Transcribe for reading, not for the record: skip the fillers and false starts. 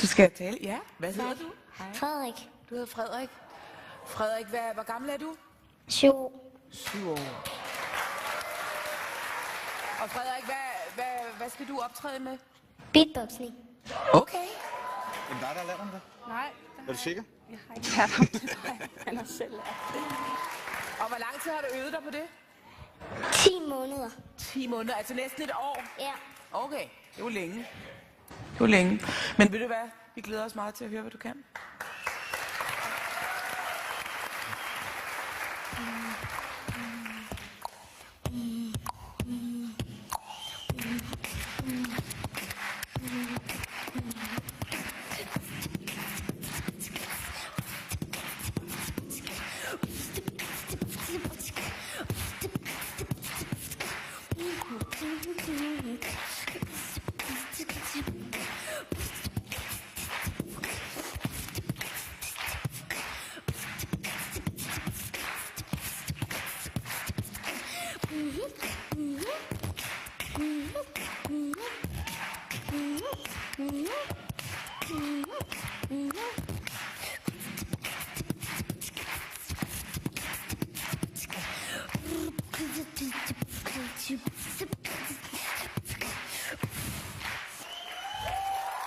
skal jeg tale? Ja, hvad hedder du? Hej. Frederik. Du hedder Frederik. Frederik, hvor gammel er du? 7 år. 7 år. Og Frederik, hvad skal du optræde med? Beatboxing. Okay. Er det dig, der har lært ham det? Nej, Er du sikker? jeg har ikke lært ham det. Nej, han har selv lært det. Og hvor lang tid har du øvet dig på det? 10 måneder. 10 måneder, altså næsten et år. Ja. Okay, det er jo længe. Det er jo længe. Men ved du hvad? Vi glæder os meget til at høre, hvad du kan. Mm-hmm.